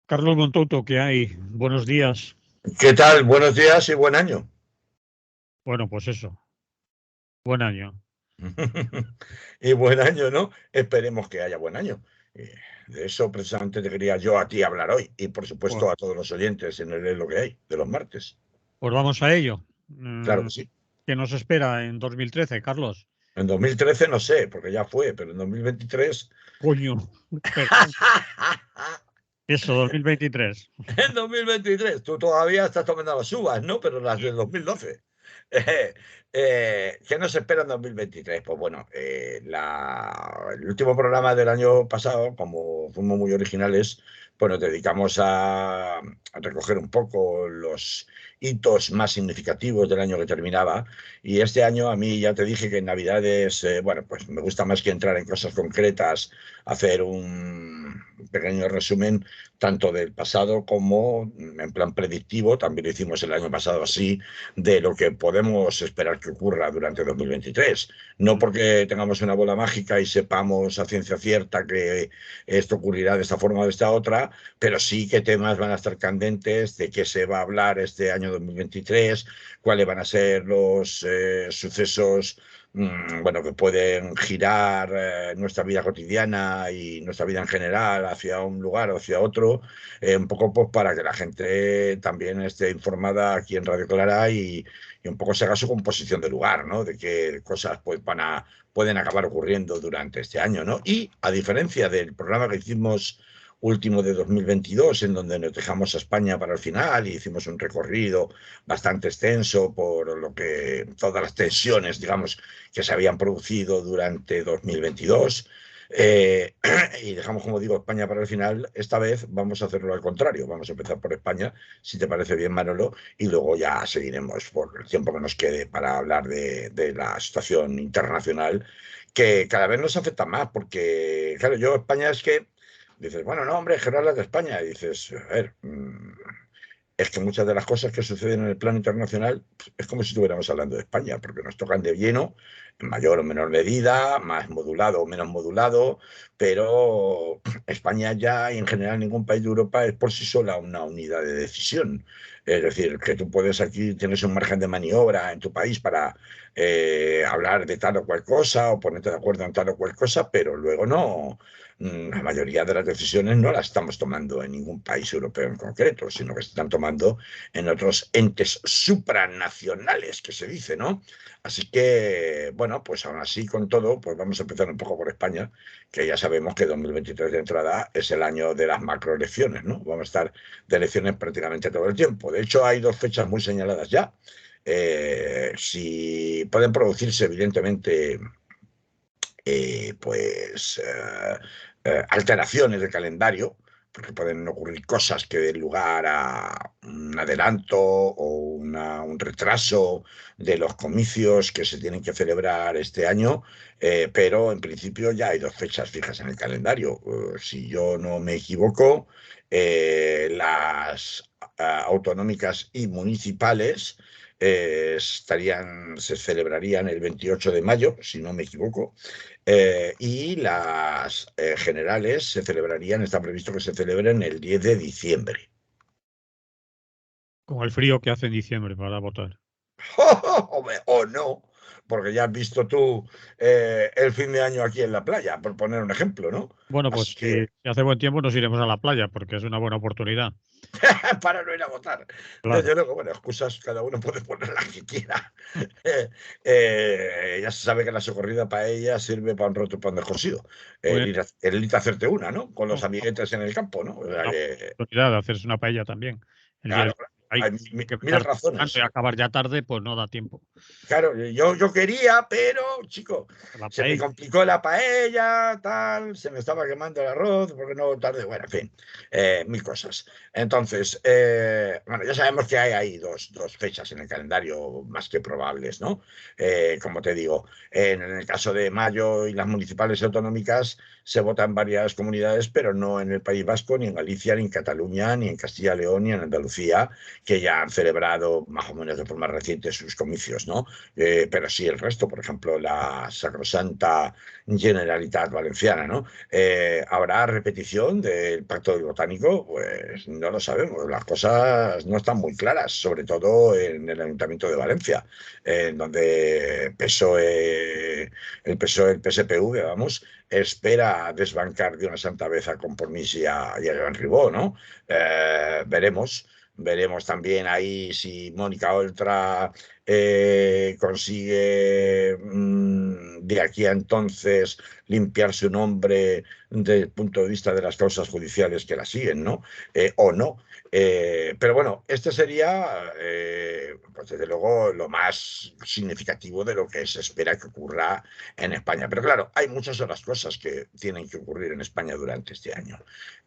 Carlos Montouto, ¿qué hay? Buenos días. ¿Qué tal? Buenos días y buen año. Bueno, pues eso. Buen año. Y buen año, ¿no? Esperemos que haya buen año. De eso precisamente te quería yo a ti hablar hoy y por supuesto Pues, a todos los oyentes en el Es lo que hay de los martes. pues vamos a ello. Claro que sí. ¿Qué nos espera en 2013, Carlos? En 2013 no sé, porque ya fue, pero en 2023... Coño, perdón. Eso, 2023. En 2023, tú todavía estás tomando las uvas, ¿no? Pero las del 2012. ¿Qué nos espera en 2023? Pues bueno, el último programa del año pasado, como fuimos muy originales, pues nos dedicamos a recoger un poco los hitos más significativos del año que terminaba. Y este año a mí ya te dije que en Navidades, bueno, pues me gusta más que entrar en cosas concretas, hacer un pequeño resumen tanto del pasado como en plan predictivo, también lo hicimos el año pasado así, de lo que podemos esperar que ocurra durante 2023. No porque tengamos una bola mágica y sepamos a ciencia cierta que esto ocurrirá de esta forma o de esta otra, pero sí qué temas van a estar candentes, de qué se va a hablar este año 2023, cuáles van a ser los sucesos bueno, que pueden girar nuestra vida cotidiana y nuestra vida en general hacia un lugar o hacia otro, un poco pues, para que la gente también esté informada aquí en Radio Clara y un poco se haga su composición de lugar, ¿no? De qué cosas pues, pueden acabar ocurriendo durante este año, ¿no? Y a diferencia del programa que hicimos último de 2022, en donde nos dejamos a España para el final y hicimos un recorrido bastante extenso por lo que todas las tensiones, digamos, que se habían producido durante 2022. Y dejamos, como digo, España para el final. Esta vez vamos a hacerlo al contrario. Vamos a empezar por España, si te parece bien, Manolo, y luego ya seguiremos por el tiempo que nos quede para hablar de la situación internacional, que cada vez nos afecta más, porque, claro, yo España es que dices, bueno, no, hombre, que no hablas de España. Y dices, a ver, es que muchas de las cosas que suceden en el plano internacional es como si estuviéramos hablando de España, porque nos tocan de lleno, en mayor o menor medida, más modulado o menos modulado, pero España ya y en general ningún país de Europa es por sí sola una unidad de decisión. Es decir, que tú puedes aquí, tienes un margen de maniobra en tu país para hablar de tal o cual cosa o ponerte de acuerdo en tal o cual cosa, pero luego no, la mayoría de las decisiones no las estamos tomando en ningún país europeo en concreto, sino que se están tomando en otros entes supranacionales, que se dice, ¿no? Así que, bueno, pues aún así con todo, pues vamos a empezar un poco por España, que ya sabemos que 2023 de entrada es el año de las macroelecciones, ¿no? Vamos a estar de elecciones prácticamente todo el tiempo. De hecho, hay dos fechas muy señaladas ya. Si pueden producirse, evidentemente, pues alteraciones del calendario, porque pueden ocurrir cosas que den lugar a un adelanto o un retraso de los comicios que se tienen que celebrar este año, pero en principio ya hay dos fechas fijas en el calendario. Si yo no me equivoco, las autonómicas y municipales se celebrarían el 28 de mayo, si no me equivoco, y las generales se celebrarían, está previsto que se celebren el 10 de diciembre. Con el frío que hace en diciembre para votar. O no, porque ya has visto tú el fin de año aquí en la playa, por poner un ejemplo, ¿no? Bueno, pues Así si que hace buen tiempo nos iremos a la playa porque es una buena oportunidad. para no ir a votar. Claro. Desde luego, bueno, excusas cada uno puede poner las que quiera. Ya se sabe que la socorrida paella sirve para un roto y pan de cocido. Muy El irte a hacerte una, ¿no? Con los bien. amiguetes en el campo, ¿no? O sea Una que, oportunidad de hacerse una paella también. El día claro, de hay hay que mil empezar temprano y razones. acabar ya tarde, pues no da tiempo. Claro, yo quería, pero, chico, La se me paella. complicó la paella, tal, se me estaba quemando el arroz, porque no tarde, bueno, en fin, mil cosas. Entonces, bueno, ya sabemos que hay ahí dos fechas en el calendario más que probables, ¿no? Como te digo, en el caso de mayo y las municipales y autonómicas se vota en varias comunidades, pero no en el País Vasco, ni en Galicia, ni en Cataluña, ni en Castilla y León, ni en Andalucía, que ya han celebrado más o menos de forma reciente sus comicios, ¿no? Pero sí el resto, por ejemplo, la Sacrosanta Generalitat Valenciana, ¿no? ¿Habrá repetición del Pacto del Botánico? Pues no lo sabemos. Las cosas no están muy claras, sobre todo en el Ayuntamiento de Valencia, en donde el PSOE, el PSPV, vamos, espera desbancar de una santa vez a Compromís y a Joan Ribó, ¿no? Veremos. Veremos también ahí si Mónica Oltra consigue de aquí a entonces limpiar su nombre desde el punto de vista de las causas judiciales que la siguen, ¿no? O no. Pero bueno, este sería, pues desde luego, lo más significativo de lo que se espera que ocurra en España. Pero claro, hay muchas otras cosas que tienen que ocurrir en España durante este año.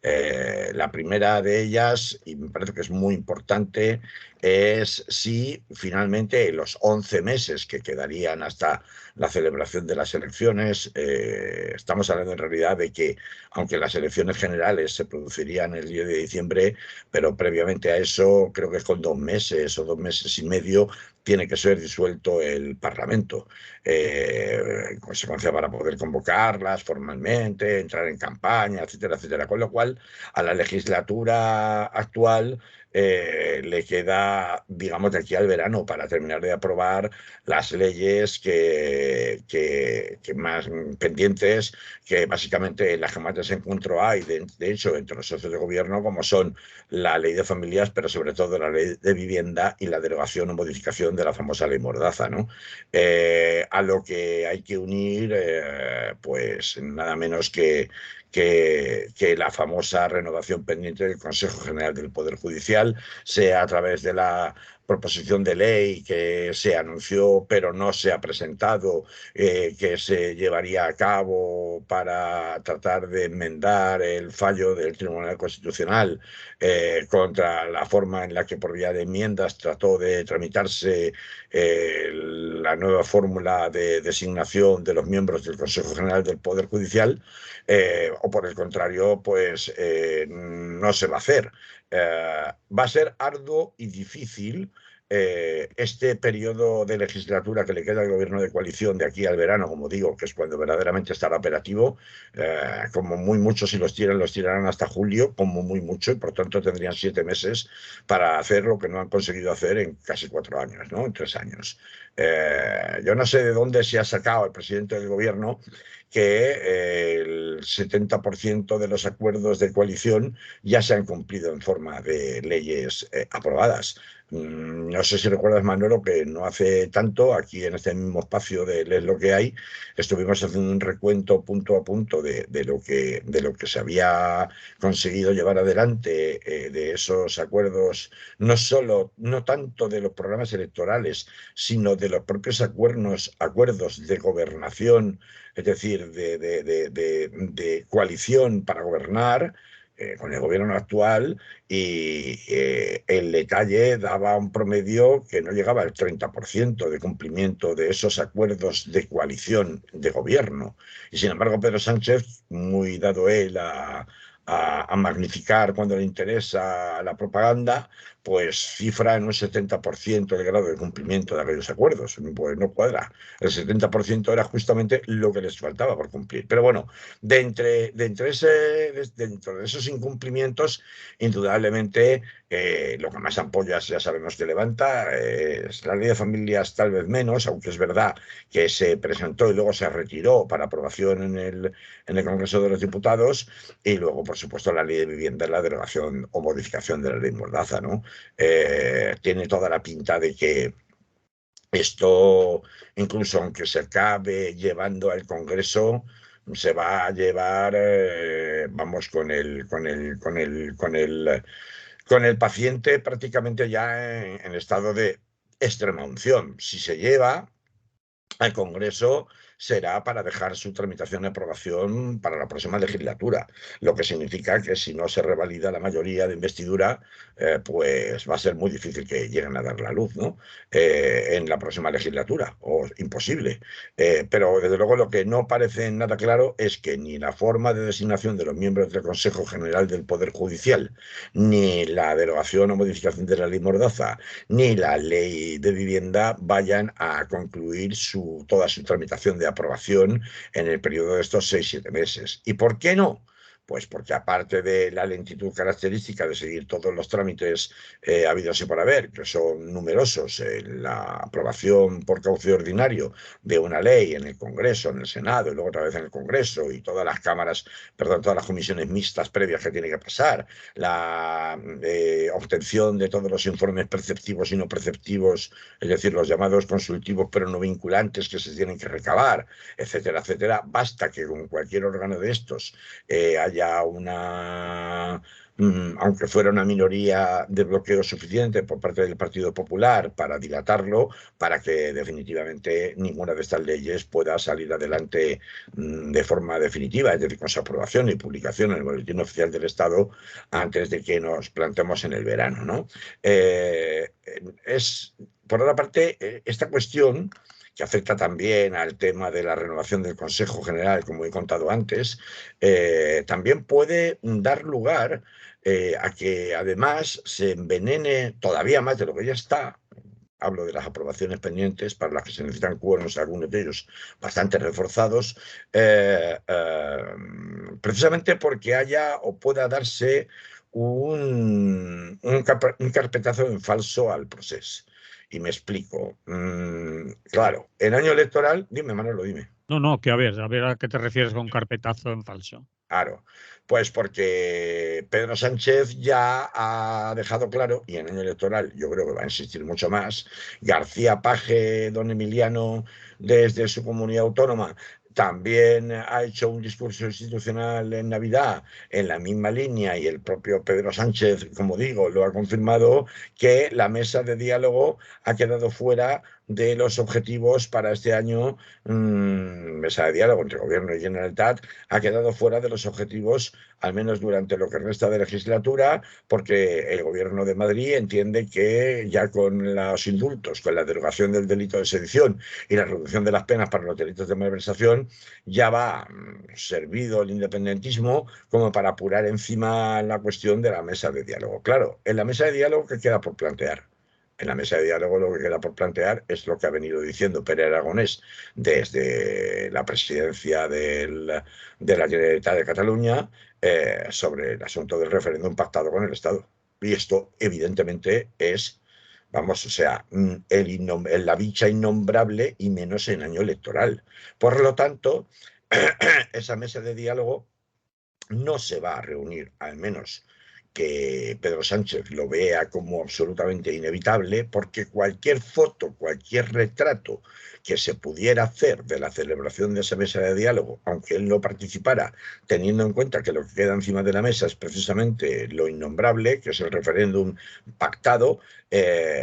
La primera de ellas, y me parece que es muy importante, es si finalmente los 11 meses que quedarían hasta la celebración de las elecciones, estamos hablando en realidad de que, aunque las elecciones generales se producirían el 10 de diciembre, pero previamente a eso, creo que es con 2 meses o 2 meses y medio, tiene que ser disuelto el Parlamento. En consecuencia, para poder convocarlas formalmente, entrar en campaña, etcétera, etcétera. Con lo cual, a la legislatura actual le queda, digamos, de aquí al verano para terminar de aprobar las leyes que más pendientes, que básicamente las que más desencuentro hay, de hecho, entre los socios de gobierno, como son la ley de familias, pero sobre todo la ley de vivienda y la derogación o modificación de la famosa ley Mordaza, ¿no? A lo que hay que unir, pues nada menos que la famosa renovación pendiente del Consejo General del Poder Judicial, sea a través de la proposición de ley que se anunció pero no se ha presentado, que se llevaría a cabo para tratar de enmendar el fallo del Tribunal Constitucional contra la forma en la que por vía de enmiendas trató de tramitarse la nueva fórmula de designación de los miembros del Consejo General del Poder Judicial, o por el contrario, pues no se va a hacer. Va a ser arduo y difícil este periodo de legislatura que le queda al gobierno de coalición de aquí al verano, como digo, que es cuando verdaderamente estará operativo. Como muy mucho, si los tirarán hasta julio, como muy mucho, y por tanto tendrían 7 meses para hacer lo que no han conseguido hacer en casi 4 años, ¿no? En 3 años. Yo no sé de dónde se ha sacado el presidente del gobierno que el 70% de los acuerdos de coalición ya se han cumplido en forma de leyes aprobadas. No sé si recuerdas, Manolo, que no hace tanto, aquí en este mismo espacio de Lees lo que hay, estuvimos haciendo un recuento punto a punto de lo que se había conseguido llevar adelante de esos acuerdos, no tanto de los programas electorales, sino de los propios acuerdos de gobernación, es decir, de coalición para gobernar con el gobierno actual, y el detalle daba un promedio que no llegaba al 30% de cumplimiento de esos acuerdos de coalición de gobierno. Y sin embargo, Pedro Sánchez, muy dado él a magnificar cuando le interesa la propaganda, pues cifra en un 70% el grado de cumplimiento de aquellos acuerdos. Pues no cuadra. El 70% era justamente lo que les faltaba por cumplir. Pero bueno, dentro de esos incumplimientos, indudablemente, lo que más ampollas ya sabemos que levanta es la ley de familias, tal vez menos, aunque es verdad que se presentó y luego se retiró para aprobación en el Congreso de los Diputados, y luego, por supuesto, la ley de vivienda, la derogación o modificación de la ley Mordaza, ¿no? Tiene toda la pinta de que esto, incluso aunque se acabe llevando al Congreso, se va a llevar, vamos, con el paciente prácticamente ya en estado de extrema unción. Si se lleva al Congreso, será para dejar su tramitación y aprobación para la próxima legislatura, lo que significa que si no se revalida la mayoría de investidura, pues va a ser muy difícil que lleguen a dar la luz, ¿no? En la próxima legislatura, o imposible. Pero desde luego lo que no parece nada claro es que ni la forma de designación de los miembros del Consejo General del Poder Judicial, ni la derogación o modificación de la ley Mordaza, ni la ley de vivienda vayan a concluir toda su tramitación de aprobación en el periodo de estos 6-7 meses. ¿Y por qué no? Pues porque aparte de la lentitud característica de seguir todos los trámites habidos y por haber, que son numerosos, la aprobación por cauce ordinario de una ley en el Congreso, en el Senado y luego otra vez en el Congreso y todas las cámaras, perdón, todas las comisiones mixtas previas que tiene que pasar, la obtención de todos los informes perceptivos y no perceptivos, es decir, los llamados consultivos pero no vinculantes que se tienen que recabar, etcétera, etcétera. Basta que con cualquier órgano de estos haya aunque fuera una minoría de bloqueo suficiente por parte del Partido Popular para dilatarlo, para que definitivamente ninguna de estas leyes pueda salir adelante de forma definitiva, es decir, con su aprobación y publicación en el Boletín Oficial del Estado antes de que nos plantemos en el verano, ¿no? Por otra parte, esta cuestión que afecta también al tema de la renovación del Consejo General, como he contado antes, también puede dar lugar a que además se envenene todavía más de lo que ya está. Hablo de las aprobaciones pendientes para las que se necesitan quórums, algunos de ellos bastante reforzados, precisamente porque haya o pueda darse un carpetazo en falso al proceso. Y me explico. Claro, en año electoral, dime, Manolo, dime. No, no, que a ver a qué te refieres con carpetazo en falso. Claro, pues porque Pedro Sánchez ya ha dejado claro, y en año electoral yo creo que va a insistir mucho más, García Paje, don Emiliano, desde su comunidad autónoma, también ha hecho un discurso institucional en Navidad en la misma línea y el propio Pedro Sánchez, como digo, lo ha confirmado, que la mesa de diálogo ha quedado fuera de los objetivos para este año, mesa de diálogo entre Gobierno y Generalitat, ha quedado fuera de los objetivos, al menos durante lo que resta de legislatura, porque el Gobierno de Madrid entiende que ya con los indultos, con la derogación del delito de sedición y la reducción de las penas para los delitos de malversación, ya va servido el independentismo como para apurar encima la cuestión de la mesa de diálogo. Claro, en la mesa de diálogo, ¿qué queda por plantear? En la mesa de diálogo lo que queda por plantear es lo que ha venido diciendo Pere Aragonés desde la presidencia de la Generalitat de Cataluña sobre el asunto del referéndum pactado con el Estado. Y esto, evidentemente, es, vamos, o sea, la dicha innombrable y menos en año electoral. Por lo tanto, esa mesa de diálogo no se va a reunir, al menos que Pedro Sánchez lo vea como absolutamente inevitable, porque cualquier foto, cualquier retrato que se pudiera hacer de la celebración de esa mesa de diálogo, aunque él no participara, teniendo en cuenta que lo que queda encima de la mesa es precisamente lo innombrable, que es el referéndum pactado,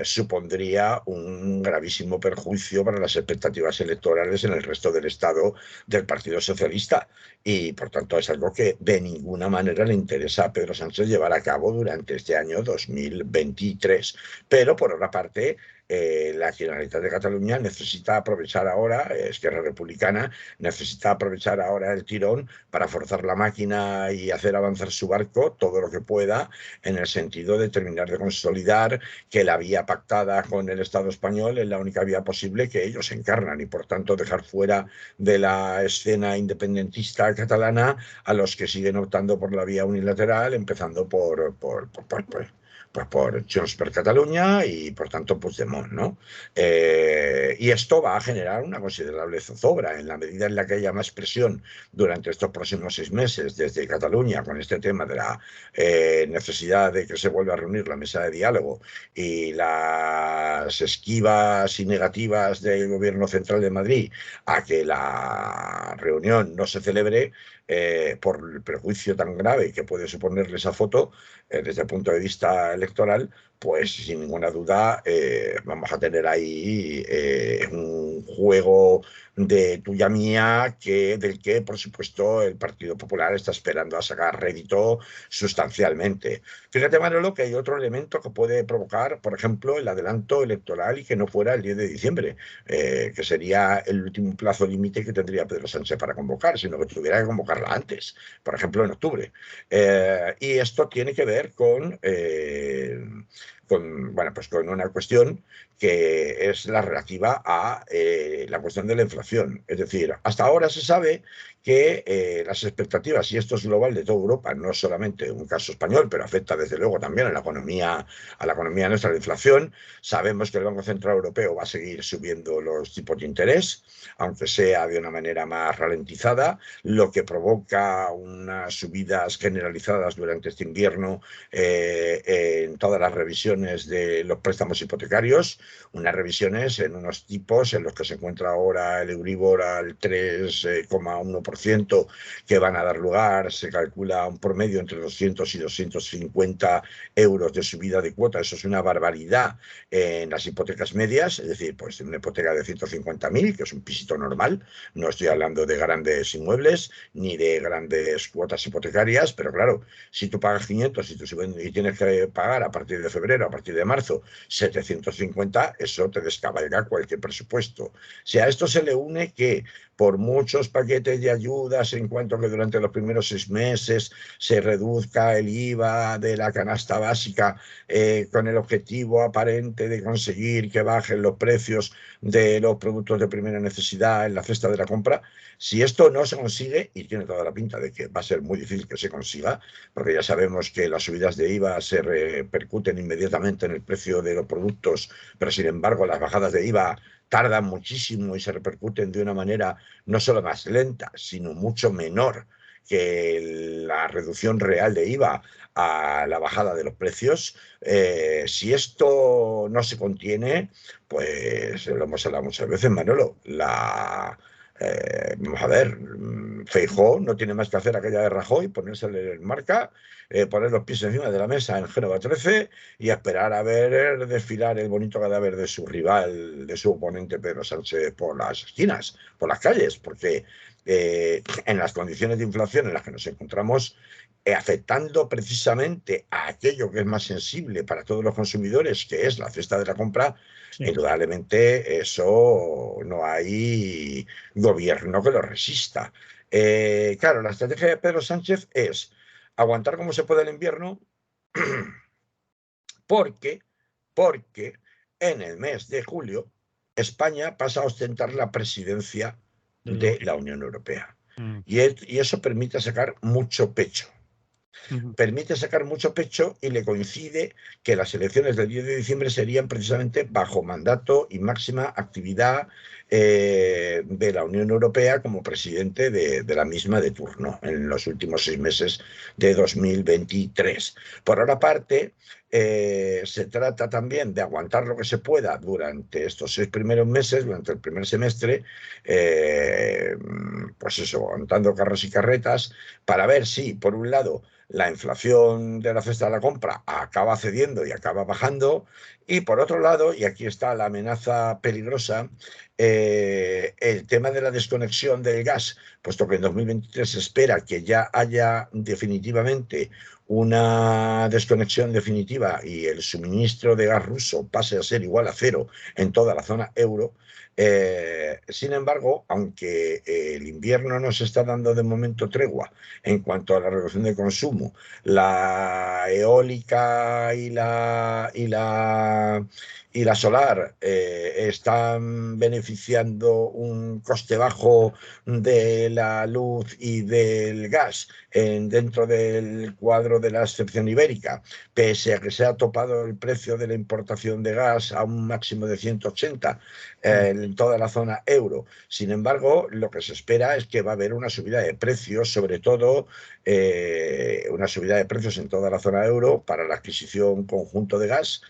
supondría un gravísimo perjuicio para las expectativas electorales en el resto del Estado del Partido Socialista. Y por tanto es algo que de ninguna manera le interesa a Pedro Sánchez llevar a cabo durante este año 2023. Pero por otra parte, la Generalitat de Cataluña necesita aprovechar ahora, Esquerra Republicana, necesita aprovechar ahora el tirón para forzar la máquina y hacer avanzar su barco todo lo que pueda, en el sentido de terminar de consolidar que la vía pactada con el Estado español es la única vía posible que ellos encarnan y por tanto dejar fuera de la escena independentista catalana a los que siguen optando por la vía unilateral, empezando por Junts per Catalunya y por tanto Puigdemont, ¿no? Y esto va a generar una considerable zozobra en la medida en la que haya más presión durante estos próximos 6 meses desde Cataluña con este tema de la necesidad de que se vuelva a reunir la mesa de diálogo y las esquivas y negativas del gobierno central de Madrid a que la reunión no se celebre, por el perjuicio tan grave que puede suponerle esa foto desde el punto de vista electoral, pues sin ninguna duda vamos a tener ahí un juego de tuya mía del que, por supuesto, el Partido Popular está esperando a sacar rédito sustancialmente. Fíjate, Manolo, que hay otro elemento que puede provocar, por ejemplo, el adelanto electoral y que no fuera el 10 de diciembre, que sería el último plazo límite que tendría Pedro Sánchez para convocar, sino que tuviera que convocarla antes, por ejemplo, en octubre. Y esto tiene que ver bueno, pues con una cuestión que es la relativa a la cuestión de la inflación. Es decir, hasta ahora se sabe que las expectativas, y esto es global de toda Europa, no solamente un caso español, pero afecta desde luego también a la economía nuestra, la inflación. Sabemos que el Banco Central Europeo va a seguir subiendo los tipos de interés, aunque sea de una manera más ralentizada, lo que provoca unas subidas generalizadas durante este invierno en todas las revisiones de los préstamos hipotecarios, unas revisiones en unos tipos en los que se encuentra ahora el Euribor al 3,1%, que van a dar lugar, se calcula un promedio entre 200 y 250 euros de subida de cuota. Eso es una barbaridad en las hipotecas medias, es decir, pues una hipoteca de 150.000, que es un pisito normal, no estoy hablando de grandes inmuebles ni de grandes cuotas hipotecarias, pero claro, si tú pagas 500 y tienes que pagar a partir de febrero, a partir de marzo, 750, eso te descabalga cualquier presupuesto. Si a esto se le une que por muchos paquetes de ayudas, en cuanto que durante los primeros 6 meses se reduzca el IVA de la canasta básica con el objetivo aparente de conseguir que bajen los precios de los productos de primera necesidad en la cesta de la compra, si esto no se consigue, y tiene toda la pinta de que va a ser muy difícil que se consiga, porque ya sabemos que las subidas de IVA se repercuten inmediatamente en el precio de los productos, pero sin embargo las bajadas de IVA tardan muchísimo y se repercuten de una manera no solo más lenta, sino mucho menor que la reducción real de IVA a la bajada de los precios. Si esto no se contiene, pues lo hemos hablado muchas veces, Manolo, vamos a ver, Feijóo no tiene más que hacer aquella de Rajoy, ponérsele en marca, poner los pies encima de la mesa en Génova 13 y esperar a ver desfilar el bonito cadáver de su rival, de su oponente Pedro Sánchez por las esquinas, por las calles, porque en las condiciones de inflación en las que nos encontramos, afectando precisamente a aquello que es más sensible para todos los consumidores, que es la cesta de la compra, Sí. indudablemente eso no hay gobierno que lo resista. Claro, la estrategia de Pedro Sánchez es aguantar como se puede el invierno, porque en el mes de julio España pasa a ostentar la presidencia de la Unión Europea. Mm. Y eso permite sacar mucho pecho. Ujú. Permite sacar mucho pecho y le coincide que las elecciones del 10 de diciembre serían precisamente bajo mandato y máxima actividad de la Unión Europea como presidente de la misma de turno en los últimos 6 meses de 2023. Por otra parte, se trata también de aguantar lo que se pueda durante estos 6 primeros meses, durante el primer semestre, pues eso, aguantando carros y carretas, para ver si, por un lado, la inflación de la cesta de la compra acaba cediendo y acaba bajando, y por otro lado, y aquí está la amenaza peligrosa, el tema de la desconexión del gas, puesto que en 2023 se espera que ya haya definitivamente una desconexión definitiva y el suministro de gas ruso pase a ser igual a cero en toda la zona euro. Sin embargo, aunque el invierno nos está dando de momento tregua en cuanto a la reducción de consumo, la eólica y la solar están beneficiando un coste bajo de la luz y del gas dentro del cuadro de la excepción ibérica, pese a que se ha topado el precio de la importación de gas a un máximo de 180 en toda la zona euro. Sin embargo, lo que se espera es que va a haber una subida de precios, sobre todo una subida de precios en toda la zona euro para la adquisición conjunto de gas,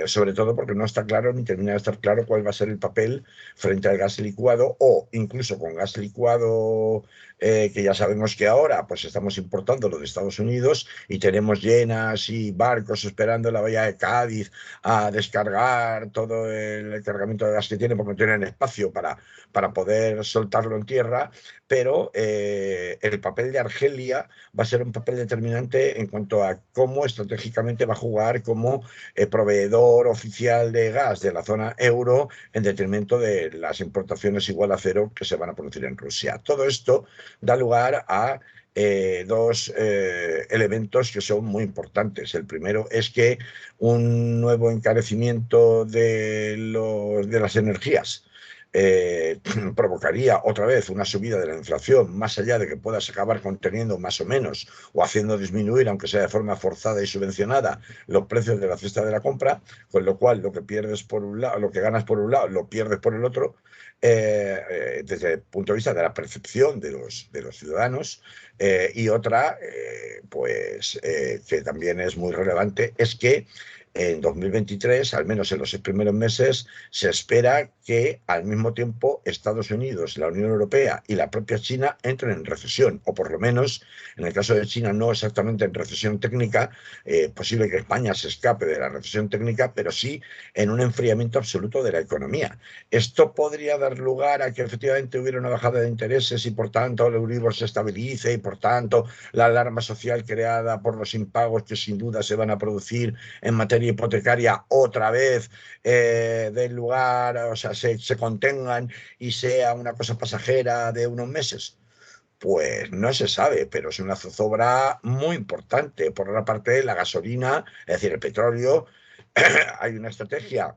sobre sobre todo porque no está claro ni termina de estar claro cuál va a ser el papel frente al gas licuado, o incluso con gas licuado, que ya sabemos que ahora pues estamos importando lo de Estados Unidos y tenemos llenas y barcos esperando en la bahía de Cádiz a descargar todo el cargamento de gas que tienen, porque no tienen espacio para poder soltarlo en tierra, pero el papel de Argelia va a ser un papel determinante en cuanto a cómo estratégicamente va a jugar como proveedor oficial de gas de la zona euro, en detrimento de las importaciones igual a cero que se van a producir en Rusia. Todo esto da lugar a dos elementos que son muy importantes. El primero es que un nuevo encarecimiento de las energías provocaría otra vez una subida de la inflación, más allá de que puedas acabar conteniendo más o menos o haciendo disminuir, aunque sea de forma forzada y subvencionada, los precios de la cesta de la compra, con lo cual lo que pierdes por un lado, lo que ganas por un lado, lo pierdes por el otro. Desde el punto de vista de la percepción de los ciudadanos. Y otra, que también es muy relevante, es que en 2023, al menos en los 6 primeros meses, se espera que al mismo tiempo Estados Unidos, la Unión Europea y la propia China entren en recesión, o por lo menos, en el caso de China, no exactamente en recesión técnica, posible que España se escape de la recesión técnica, pero sí en un enfriamiento absoluto de la economía. Esto podría dar lugar a que efectivamente hubiera una bajada de intereses y por tanto el Euribor se estabilice y por tanto la alarma social creada por los impagos que sin duda se van a producir en materia hipotecaria otra vez den lugar, o sea, se contengan y sea una cosa pasajera de unos meses. Pues no se sabe, pero es una zozobra muy importante. Por otra parte, la gasolina, es decir, el petróleo, hay una estrategia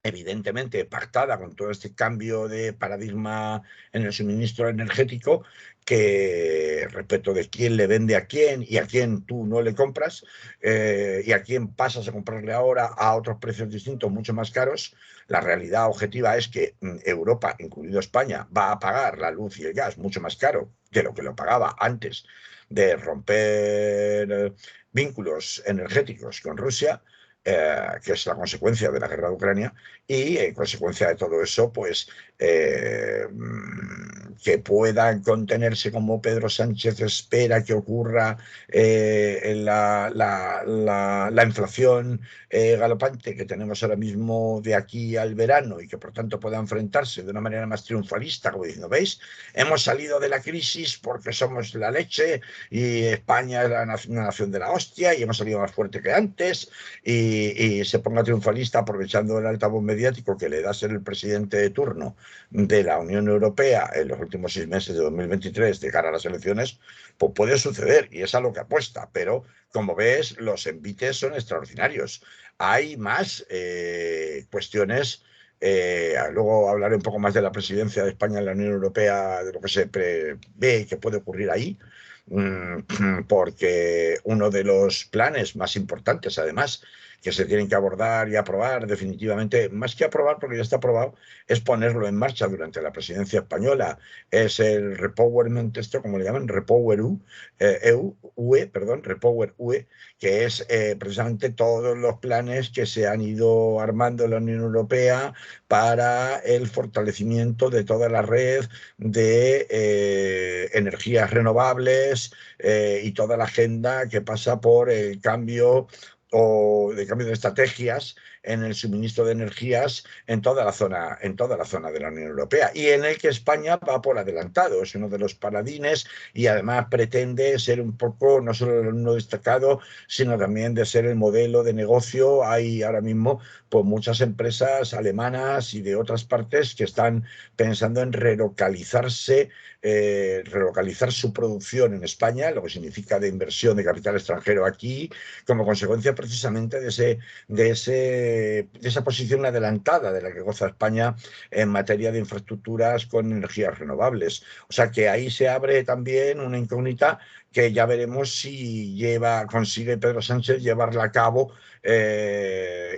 evidentemente pactada con todo este cambio de paradigma en el suministro energético, que respecto de quién le vende a quién y a quién tú no le compras, y a quién pasas a comprarle ahora a otros precios distintos, mucho más caros. La realidad objetiva es que Europa, incluido España, va a pagar la luz y el gas mucho más caro de lo que lo pagaba antes de romper vínculos energéticos con Rusia, que es la consecuencia de la guerra de Ucrania, y en consecuencia de todo eso, pues que puedan contenerse como Pedro Sánchez espera que ocurra la inflación galopante que tenemos ahora mismo de aquí al verano, y que por tanto pueda enfrentarse de una manera más triunfalista, como diciendo, ¿veis? Hemos salido de la crisis porque somos la leche y España es una nación de la hostia y hemos salido más fuerte que antes, y se ponga triunfalista aprovechando el altavoz mediático que le da ser el presidente de turno de la Unión Europea en los últimos 6 meses de 2023 de cara a las elecciones, pues puede suceder y es a lo que apuesta. Pero, como ves, los envites son extraordinarios. Hay más cuestiones. Luego hablaré un poco más de la presidencia de España en la Unión Europea, de lo que se prevé que puede ocurrir ahí, porque uno de los planes más importantes, además, que se tienen que abordar y aprobar definitivamente, más que aprobar porque ya está aprobado, es ponerlo en marcha durante la presidencia española. Es el Repowerment, esto como le llaman, Repower UE, perdón, Repower UE, que es precisamente todos los planes que se han ido armando en la Unión Europea para el fortalecimiento de toda la red de energías renovables, y toda la agenda que pasa por el cambio de estrategias en el suministro de energías en toda la zona de la Unión Europea, y en el que España va por adelantado, es uno de los paladines, y además pretende ser un poco no solo el alumno destacado, sino también de ser el modelo de negocio. Hay ahora mismo pues muchas empresas alemanas y de otras partes que están pensando en relocalizar su producción en España, lo que significa de inversión de capital extranjero aquí, como consecuencia precisamente de esa posición adelantada de la que goza España en materia de infraestructuras con energías renovables. O sea que ahí se abre también una incógnita que ya veremos si consigue Pedro Sánchez llevarla a cabo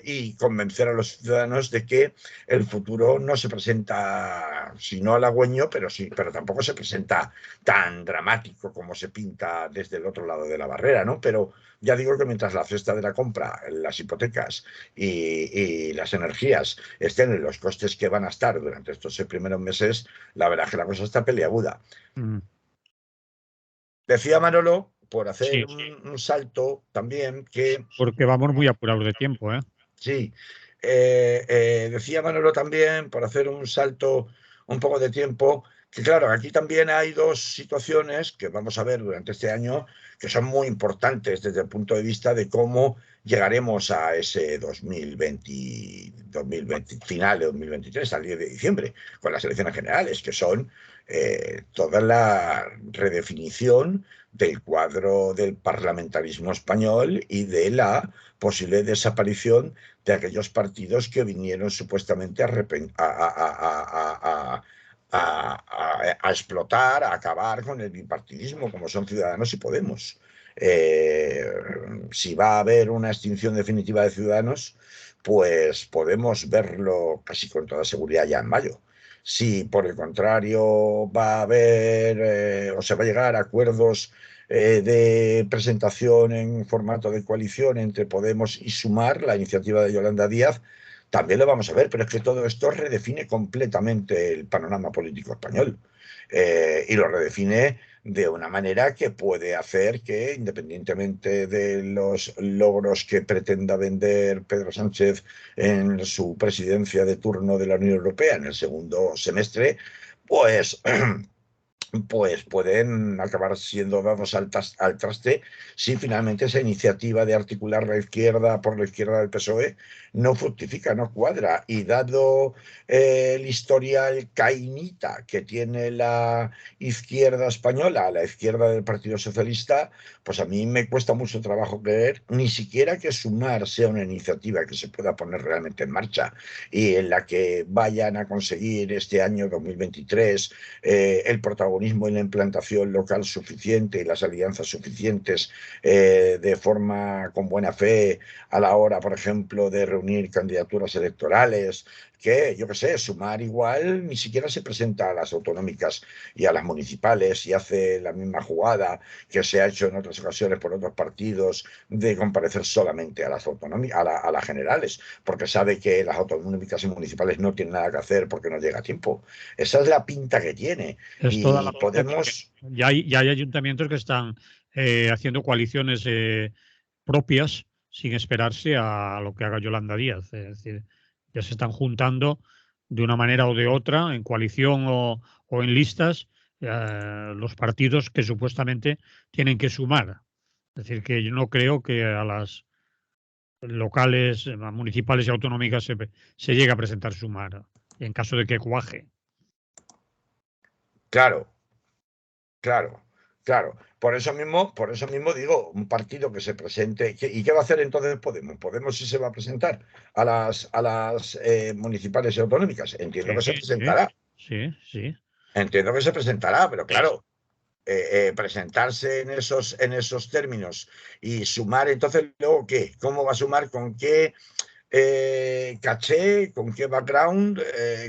y convencer a los ciudadanos de que el futuro no se presenta, si no halagüeño, pero sí, pero tampoco se presenta tan dramático como se pinta desde el otro lado de la barrera, ¿no? Pero ya digo que mientras la cesta de la compra, las hipotecas y las energías estén en los costes que van a estar durante estos 6 primeros meses, la verdad es que la cosa está peliaguda. Mm. Decía Manolo, por Sí, hacer un salto también, que porque vamos muy apurados de tiempo, ¿eh? sí, decía Manolo también, por hacer un salto un poco de tiempo, que claro, aquí también hay dos situaciones que vamos a ver durante este año que son muy importantes desde el punto de vista de cómo llegaremos a ese 2020 final de 2023, al 10 de diciembre, con las elecciones generales, que son toda la redefinición del cuadro del parlamentarismo español y de la posible desaparición de aquellos partidos que vinieron supuestamente a explotar, a acabar con el bipartidismo, como son Ciudadanos y Podemos. Eh, si va a haber una extinción definitiva de Ciudadanos, pues podemos verlo casi con toda seguridad ya en mayo. Si por el contrario va a haber o se va a llegar a acuerdos de presentación en formato de coalición entre Podemos y Sumar, la iniciativa de Yolanda Díaz, también lo vamos a ver, pero es que todo esto redefine completamente el panorama político español y lo redefine de una manera que puede hacer que, independientemente de los logros que pretenda vender Pedro Sánchez en su presidencia de turno de la Unión Europea en el segundo semestre, pues pues pueden acabar siendo dados al traste si finalmente esa iniciativa de articular la izquierda por la izquierda del PSOE no fructifica, no cuadra. Y dado el historial cainita que tiene la izquierda española, la izquierda del Partido Socialista, pues a mí me cuesta mucho trabajo creer ni siquiera que Sumar sea una iniciativa que se pueda poner realmente en marcha y en la que vayan a conseguir este año 2023 el protagonismo y la implantación local suficiente y las alianzas suficientes de forma con buena fe a la hora, por ejemplo, de reunir candidaturas electorales, que yo qué sé, Sumar igual ni siquiera se presenta a las autonómicas y a las municipales y hace la misma jugada que se ha hecho en otras ocasiones por otros partidos de comparecer solamente a las autonómicas, a las generales, porque sabe que las autonómicas y municipales no tienen nada que hacer porque no llega a tiempo. Esa es la pinta que tiene. Es toda la Y pinta que tiene. Podemos, Ya hay ayuntamientos que están haciendo coaliciones propias sin esperarse a lo que haga Yolanda Díaz. Es decir, ya se están juntando de una manera o de otra, en coalición o en listas, los partidos que supuestamente tienen que sumar. Es decir, que yo no creo que a las locales, municipales y autonómicas se llegue a presentar Sumar, en caso de que cuaje. claro, claro, claro. Por eso mismo digo, un partido que se presente. ¿Y qué va a hacer entonces Podemos? ¿Podemos si se va a presentar a las municipales y autonómicas? Entiendo Sí, que se sí, presentará. sí, sí. Entiendo que se presentará, pero claro, presentarse en esos términos y sumar, entonces, luego, ¿qué? ¿Cómo va a sumar? ¿Con qué caché, con qué background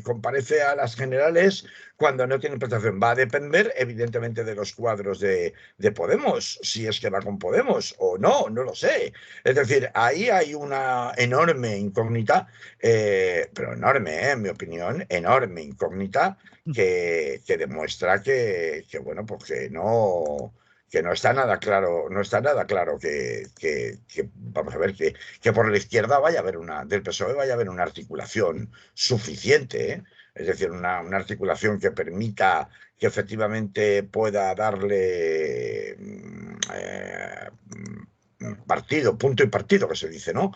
comparece a las generales cuando no tiene prestación? Va a depender, evidentemente, de los cuadros de Podemos, si es que va con Podemos o no, no lo sé. Es decir, ahí hay una enorme incógnita, pero enorme, en mi opinión, enorme incógnita que demuestra bueno, pues que no está nada claro, no está nada claro vamos a ver, que por la izquierda vaya a haber del PSOE vaya a haber una articulación suficiente, ¿eh? Es decir, una articulación que permita que efectivamente pueda darle partido, punto y partido, que se dice, ¿no?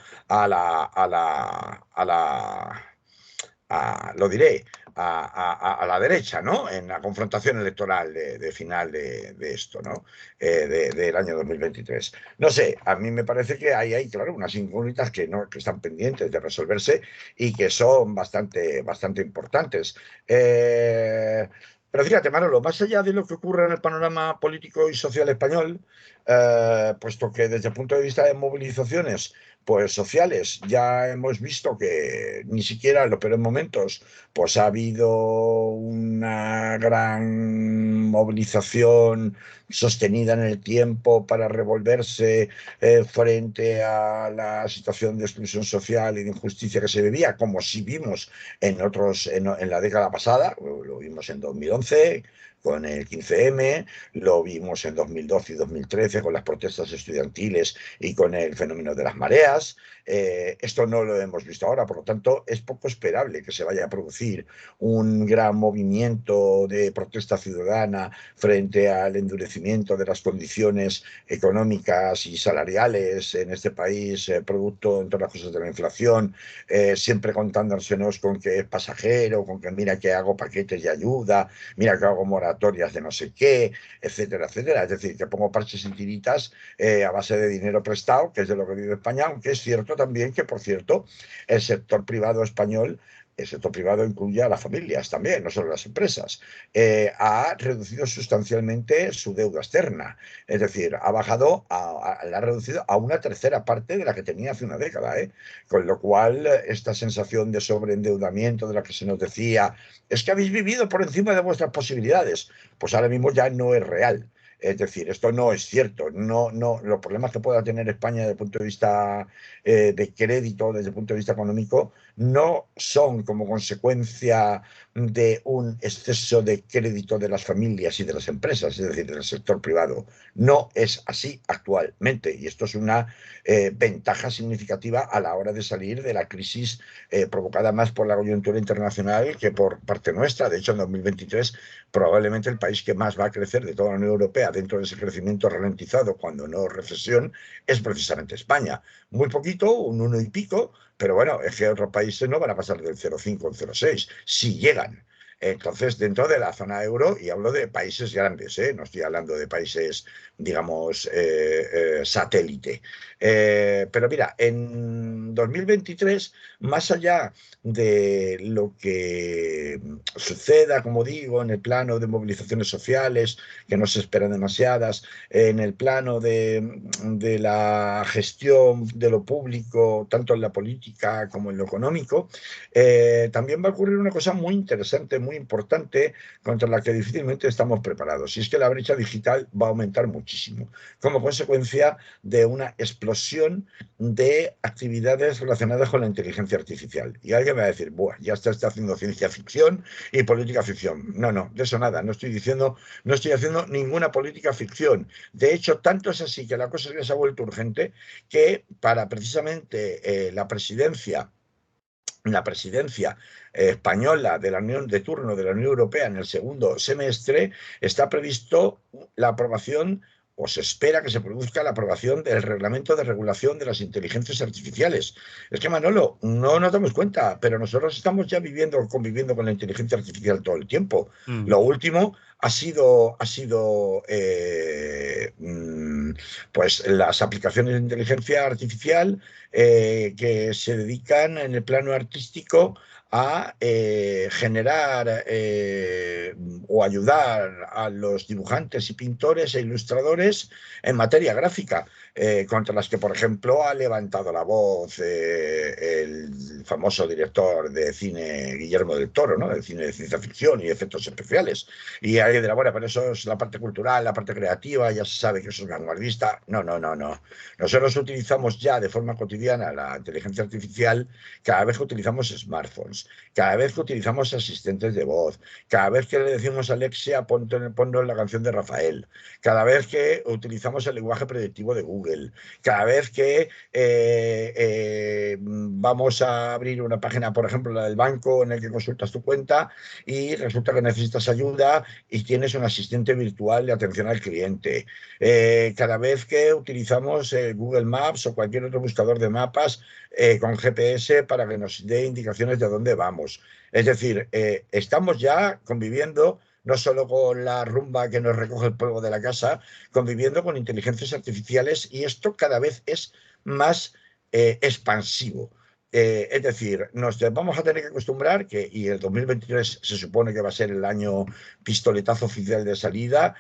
Lo diré, a la derecha, ¿no? En la confrontación electoral de final de esto, ¿no? Del año 2023. No sé, a mí me parece que hay claro, unas incógnitas que están pendientes de resolverse y que son bastante importantes. Pero fíjate, Manolo, más allá de lo que ocurre en el panorama político y social español, puesto que desde el punto de vista de movilizaciones pues, sociales ya hemos visto que ni siquiera en los peores momentos pues, ha habido una gran movilización sostenida en el tiempo para revolverse frente a la situación de exclusión social y de injusticia que se vivía, como si vimos en la década pasada, lo vimos en 2011 con el 15M, lo vimos en 2012 y 2013 con las protestas estudiantiles y con el fenómeno de las mareas. Esto no lo hemos visto ahora, por lo tanto es poco esperable que se vaya a producir un gran movimiento de protesta ciudadana frente al endurecimiento de las condiciones económicas y salariales en este país, producto, entre las cosas, de la inflación, siempre contándonos con que es pasajero, con que mira que hago paquetes de ayuda, mira que hago moratorias de no sé qué, etcétera, etcétera. Es decir, que pongo parches y tiritas a base de dinero prestado, que es de lo que vive España, aunque es cierto también que, por cierto, el sector privado español, el sector privado incluye a las familias también, no solo las empresas, ha reducido sustancialmente su deuda externa. Es decir, la ha reducido a una tercera parte de la que tenía hace una década, ¿eh? Con lo cual, esta sensación de sobreendeudamiento de la que se nos decía, es que habéis vivido por encima de vuestras posibilidades, pues ahora mismo ya no es real. Es decir, esto no es cierto. No, no, los problemas que pueda tener España desde el punto de vista de crédito, desde el punto de vista económico, no son como consecuencia de un exceso de crédito de las familias y de las empresas, es decir, del sector privado. No es así actualmente y esto es una ventaja significativa a la hora de salir de la crisis provocada más por la coyuntura internacional que por parte nuestra. De hecho, en 2023 probablemente el país que más va a crecer de toda la Unión Europea dentro de ese crecimiento ralentizado, cuando no recesión, es precisamente España. Muy poquito, un 1 y pico, pero bueno, es que otros países no van a pasar del 0,5 al 0,6, si llegan. Entonces, dentro de la zona euro, y hablo de países grandes, no estoy hablando de países, digamos, satélite. Pero mira, en 2023, más allá de lo que suceda, como digo, en el plano de movilizaciones sociales, que no se esperan demasiadas, en el plano de la gestión de lo público, tanto en la política como en lo económico, también va a ocurrir una cosa muy interesante, muy importante, contra la que difícilmente estamos preparados. Y es que la brecha digital va a aumentar muchísimo, como consecuencia de una explosión de actividades relacionadas con la inteligencia artificial. Y alguien va a decir, buah, ya está haciendo ciencia ficción y política ficción. No, no, de eso nada. No estoy haciendo ninguna política ficción. De hecho, tanto es así que la cosa ya se ha vuelto urgente que para precisamente la presidencia española de la Unión de turno de la Unión Europea en el segundo semestre está previsto la aprobación, o se espera que se produzca la aprobación del reglamento de regulación de las inteligencias artificiales. Es que, Manolo, no nos damos cuenta, pero nosotros estamos ya conviviendo con la inteligencia artificial todo el tiempo. Mm. Lo último ha sido pues las aplicaciones de inteligencia artificial que se dedican en el plano artístico a generar o ayudar a los dibujantes y pintores e ilustradores en materia gráfica, contra las que, por ejemplo, ha levantado la voz el famoso director de cine Guillermo del Toro, ¿no? De cine de ciencia ficción y efectos especiales. Y alguien dirá, bueno, pero eso es la parte cultural, la parte creativa, ya se sabe que eso es vanguardista. No, no, no, no. Nosotros utilizamos ya de forma cotidiana la inteligencia artificial cada vez que utilizamos smartphones, cada vez que utilizamos asistentes de voz, cada vez que le decimos a Alexia, ponnos la canción de Rafael, cada vez que utilizamos el lenguaje predictivo de Google, cada vez que vamos a abrir una página, por ejemplo, la del banco, en el que consultas tu cuenta y resulta que necesitas ayuda y tienes un asistente virtual de atención al cliente. Cada vez que utilizamos Google Maps o cualquier otro buscador de mapas con GPS para que nos dé indicaciones de dónde vamos. Es decir, estamos ya conviviendo no solo con la rumba que nos recoge el polvo de la casa, conviviendo con inteligencias artificiales, y esto cada vez es más expansivo. Es decir, nos vamos a tener que acostumbrar y el 2023 se supone que va a ser el año pistoletazo oficial de salida,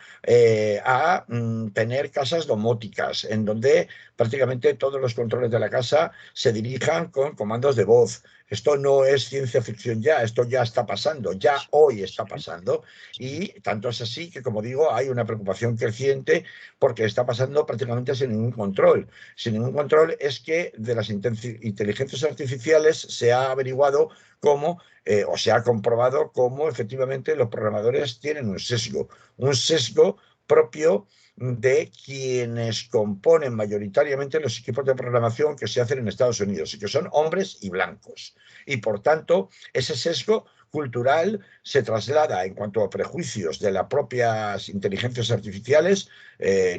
a tener casas domóticas, en donde prácticamente todos los controles de la casa se dirijan con comandos de voz. Esto no es ciencia ficción ya, esto ya está pasando, ya hoy está pasando. Y tanto es así que, como digo, hay una preocupación creciente porque está pasando prácticamente sin ningún control. Sin ningún control es que de las inteligencias artificiales se ha averiguado cómo, o se ha comprobado cómo efectivamente los programadores tienen un sesgo propio de quienes componen mayoritariamente los equipos de programación que se hacen en Estados Unidos y que son hombres y blancos. Y por tanto, ese sesgo cultural se traslada en cuanto a prejuicios de las propias inteligencias artificiales.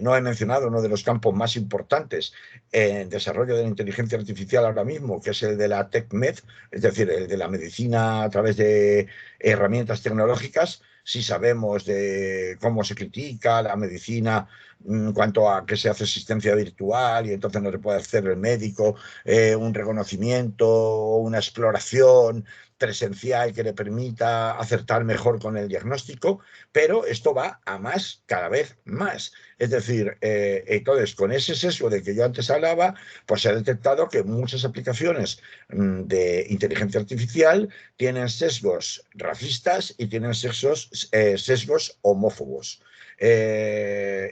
No he mencionado uno de los campos más importantes en desarrollo de la inteligencia artificial ahora mismo, que es el de la TechMed, es decir, el de la medicina a través de herramientas tecnológicas. Si sabemos de cómo se critica la medicina en cuanto a que se hace asistencia virtual y entonces no se puede hacer el médico un reconocimiento, una exploración presencial que le permita acertar mejor con el diagnóstico, pero esto va a más, cada vez más. Es decir, entonces, con ese sesgo del que yo antes hablaba, pues se ha detectado que muchas aplicaciones de inteligencia artificial tienen sesgos racistas y tienen sesgos homófobos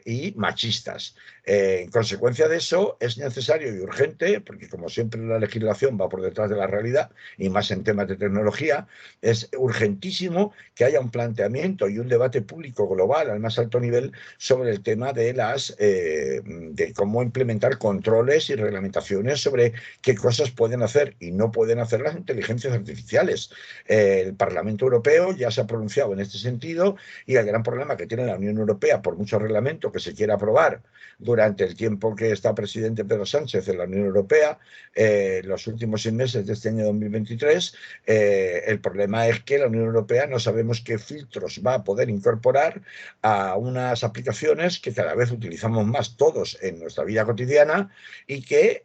y machistas. En consecuencia de eso, es necesario y urgente, porque como siempre la legislación va por detrás de la realidad, y más en temas de tecnología, es urgentísimo que haya un planteamiento y un debate público global al más alto nivel sobre el tema de cómo implementar controles y reglamentaciones sobre qué cosas pueden hacer y no pueden hacer las inteligencias artificiales. El Parlamento Europeo ya se ha pronunciado en este sentido, y el gran problema que tiene la Unión Europea, por mucho reglamento que se quiera aprobar durante el tiempo que está presidente Pedro Sánchez en la Unión Europea, los últimos 6 meses de este año 2023, el problema es que la Unión Europea no sabemos qué filtros va a poder incorporar a unas aplicaciones que cada vez utilizamos más todos en nuestra vida cotidiana y que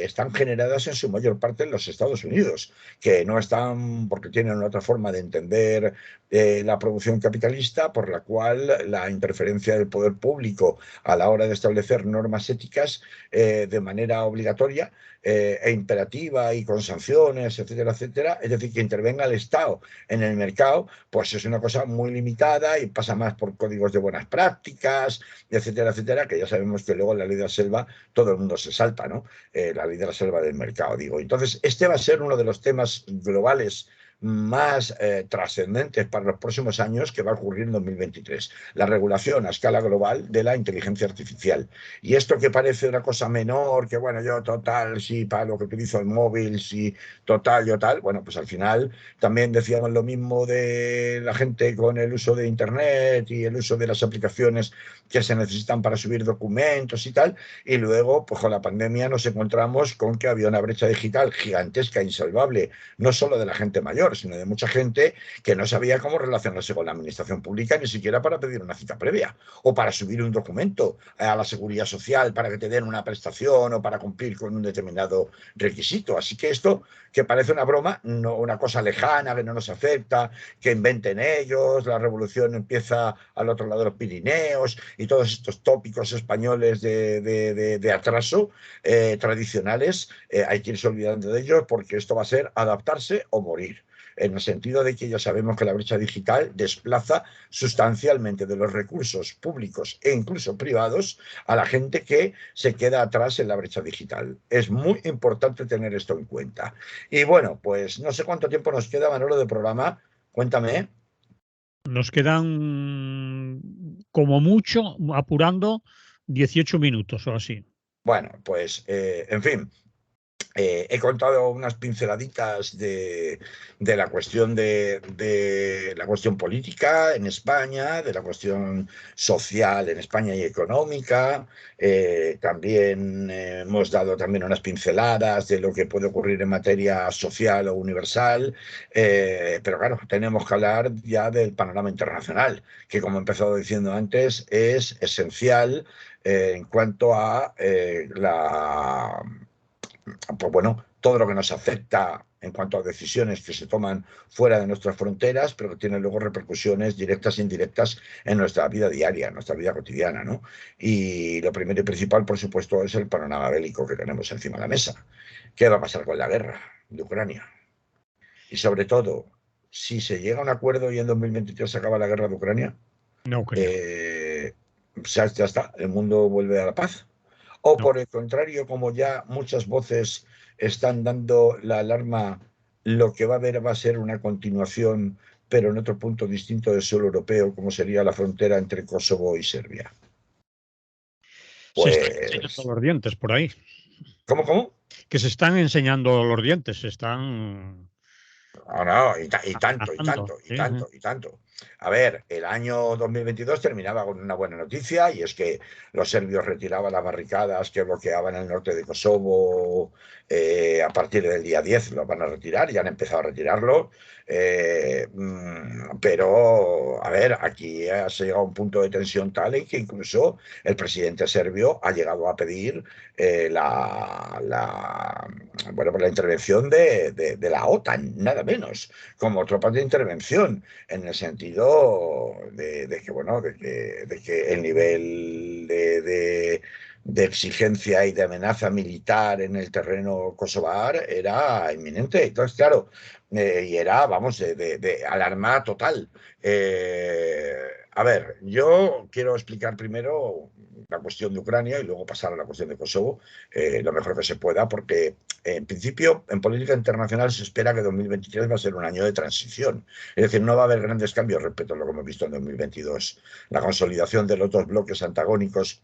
están generadas en su mayor parte en los Estados Unidos, que no están, porque tienen otra forma de entender la producción capitalista, por la cual la interferencia del poder público a la hora de establecer normas éticas de manera obligatoria e imperativa y con sanciones, etcétera, etcétera, es decir, que intervenga el Estado en el mercado, pues es una cosa muy limitada y pasa más por códigos de buenas prácticas, etcétera, etcétera, que ya sabemos que luego en la ley de la selva todo el mundo se salta, ¿no? La ley de la selva del mercado, digo. Entonces, este va a ser uno de los temas globales más trascendentes para los próximos años que va a ocurrir en 2023. La regulación a escala global de la inteligencia artificial. Y esto que parece una cosa menor, que bueno, yo total, sí, para lo que utilizo el móvil, sí, total, yo tal, bueno, pues al final también decíamos lo mismo de la gente con el uso de Internet y el uso de las aplicaciones que se necesitan para subir documentos y tal, y luego, pues con la pandemia nos encontramos con que había una brecha digital gigantesca, insalvable, no solo de la gente mayor, sino de mucha gente que no sabía cómo relacionarse con la administración pública, ni siquiera para pedir una cita previa o para subir un documento a la seguridad social para que te den una prestación o para cumplir con un determinado requisito. Así que esto, que parece una broma, no una cosa lejana, que no nos afecta, que inventen ellos, la revolución empieza al otro lado de los Pirineos y todos estos tópicos españoles de atraso tradicionales, hay que irse olvidando de ellos, porque esto va a ser adaptarse o morir, en el sentido de que ya sabemos que la brecha digital desplaza sustancialmente de los recursos públicos e incluso privados a la gente que se queda atrás en la brecha digital. Es muy importante tener esto en cuenta. Y bueno, pues no sé cuánto tiempo nos queda, Manolo, de programa. Cuéntame. Nos quedan, como mucho, apurando, 18 minutos o así. Bueno, pues en fin, he contado unas pinceladitas de la cuestión de la cuestión política en España, de la cuestión social en España y económica. También hemos dado también unas pinceladas de lo que puede ocurrir en materia social o universal. Pero claro, tenemos que hablar ya del panorama internacional, que como he empezado diciendo antes, es esencial en cuanto a pues bueno, todo lo que nos afecta en cuanto a decisiones que se toman fuera de nuestras fronteras, pero que tienen luego repercusiones directas e indirectas en nuestra vida diaria, en nuestra vida cotidiana, ¿no? Y lo primero y principal, por supuesto, es el panorama bélico que tenemos encima de la mesa. ¿Qué va a pasar con la guerra de Ucrania? Y sobre todo, si se llega a un acuerdo y en 2023 se acaba la guerra de Ucrania, No creo. ya está, el mundo vuelve a la paz. O No. por el contrario, como ya muchas voces están dando la alarma, lo que va a haber va a ser una continuación, pero en otro punto distinto del suelo europeo, como sería la frontera entre Kosovo y Serbia. Se están enseñando Pues, los dientes por ahí. ¿cómo? Que se están enseñando los dientes, se están No, no, y tanto, y amenazando. tanto, y Sí, sí. tanto, y tanto. A ver, el año 2022 terminaba con una buena noticia y es que los serbios retiraban las barricadas que bloqueaban el norte de Kosovo. A partir del día 10 lo van a retirar, ya han empezado a retirarlo. Pero, a ver, aquí se ha llegado a un punto de tensión tal en que incluso el presidente serbio ha llegado a pedir bueno, pues la intervención de la OTAN, nada menos, como tropas de intervención, en el sentido de que, bueno, de que el nivel de exigencia y de amenaza militar en el terreno kosovar era inminente. Entonces, claro, y era, vamos, de alarma total. A ver, yo quiero explicar primero la cuestión de Ucrania y luego pasar a la cuestión de Kosovo, lo mejor que se pueda, porque en principio en política internacional se espera que 2023 va a ser un año de transición. Es decir, no va a haber grandes cambios respecto a lo que hemos visto en 2022. La consolidación de los dos bloques antagónicos,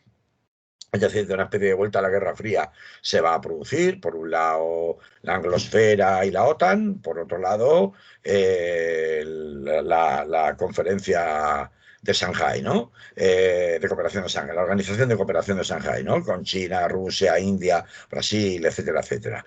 es decir, de una especie de vuelta a la Guerra Fría, se va a producir. Por un lado, la anglosfera y la OTAN. Por otro lado, la conferencia de Shanghái, ¿no? De cooperación de Shanghái, la Organización de Cooperación de Shanghái, ¿no? Con China, Rusia, India, Brasil, etcétera, etcétera.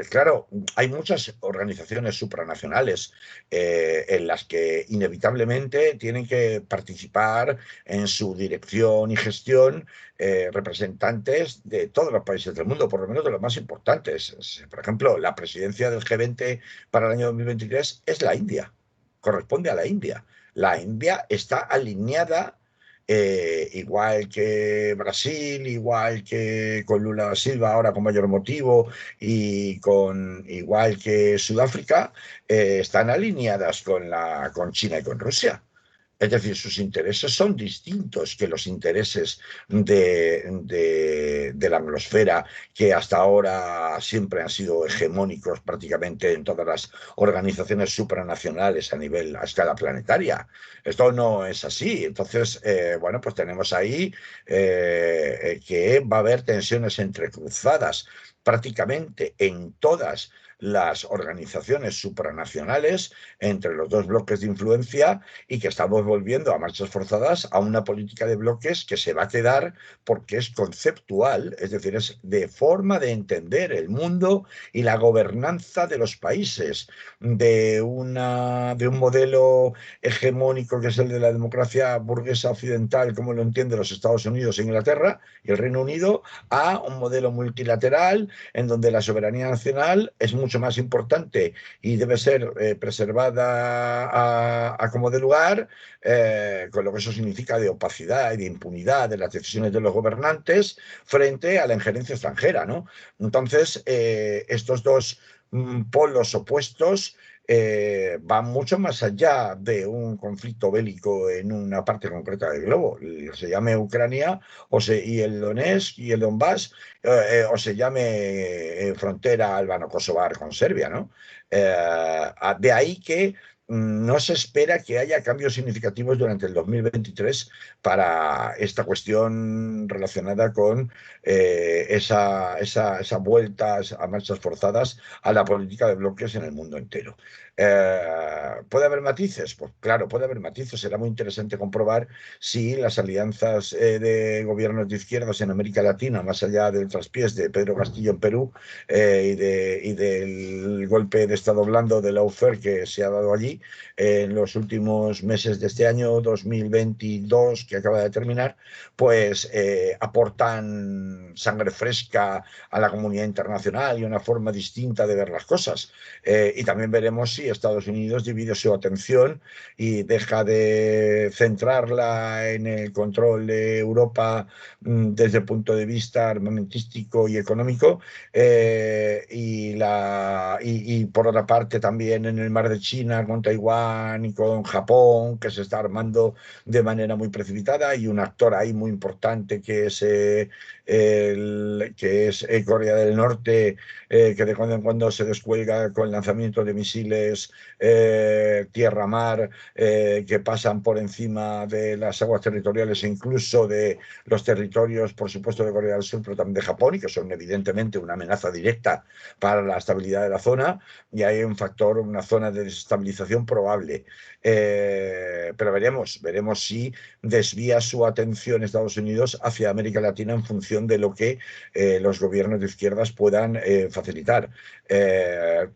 Claro, hay muchas organizaciones supranacionales en las que inevitablemente tienen que participar en su dirección y gestión representantes de todos los países del mundo, por lo menos de los más importantes. Por ejemplo, la presidencia del G20 para el año 2023 es la India, corresponde a la India. La India está alineada, igual que Brasil, igual que con Lula da Silva ahora con mayor motivo, y igual que Sudáfrica, están alineadas con China y con Rusia. Es decir, sus intereses son distintos que los intereses de la anglosfera, que hasta ahora siempre han sido hegemónicos prácticamente en todas las organizaciones supranacionales a escala planetaria. Esto no es así. Entonces, bueno, pues tenemos ahí que va a haber tensiones entrecruzadas prácticamente en todas las organizaciones supranacionales entre los dos bloques de influencia, y que estamos volviendo a marchas forzadas a una política de bloques que se va a quedar porque es conceptual, es decir, es de forma de entender el mundo y la gobernanza de los países, de un modelo hegemónico que es el de la democracia burguesa occidental, como lo entienden los Estados Unidos e Inglaterra y el Reino Unido, a un modelo multilateral en donde la soberanía nacional es mucho más importante y debe ser preservada a como de lugar, con lo que eso significa de opacidad y de impunidad de las decisiones de los gobernantes frente a la injerencia extranjera, ¿no? Entonces, estos dos polos opuestos van mucho más allá de un conflicto bélico en una parte concreta del globo. Se llame Ucrania y el Donetsk y el Donbass, o se llame frontera albano-kosovar con Serbia, ¿no? De ahí que no se espera que haya cambios significativos durante el 2023 para esta cuestión relacionada con esa vuelta a marchas forzadas a la política de bloques en el mundo entero. ¿Puede haber matices? Pues claro, puede haber matices. Será muy interesante comprobar si las alianzas gobiernos de izquierdas en América Latina, más allá del traspiés de Pedro Castillo en Perú y del golpe de Estado blando de lawfare que se ha dado allí, Zelensky en los últimos meses de este año 2022 que acaba de terminar, pues aportan sangre fresca a la comunidad internacional y una forma distinta de ver las cosas. Y también veremos si Estados Unidos divide su atención y deja de centrarla en el control de Europa desde el punto de vista armamentístico y económico, y por otra parte también en el mar de China con Taiwán y con Japón, que se está armando de manera muy precipitada, y un actor ahí muy importante que es Corea del Norte, que de cuando en cuando se descuelga con lanzamiento de misiles tierra-mar, que pasan por encima de las aguas territoriales e incluso de los territorios, por supuesto, de Corea del Sur, pero también de Japón, y que son evidentemente una amenaza directa para la estabilidad de la zona, y hay un factor, una zona de desestabilización probable. Pero veremos si desvía su atención Estados Unidos hacia América Latina en función de lo que los gobiernos de izquierdas puedan facilitar.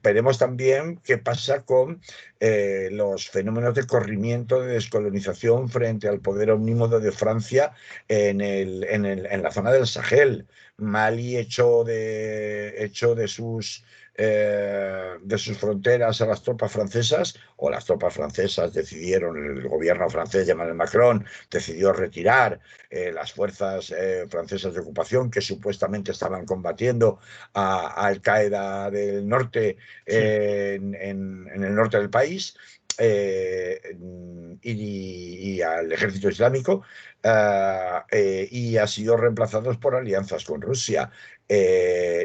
Veremos también qué pasa con los fenómenos de corrimiento, de descolonización frente al poder omnímodo de Francia en la zona del Sahel. Mali echó de sus fronteras a las tropas francesas, o las tropas francesas decidieron, el gobierno francés de Emmanuel Macron decidió retirar las fuerzas francesas de ocupación que supuestamente estaban combatiendo a Al-Qaeda del norte, Sí. en el norte del país, y al ejército islámico, y ha sido reemplazados por alianzas con Rusia.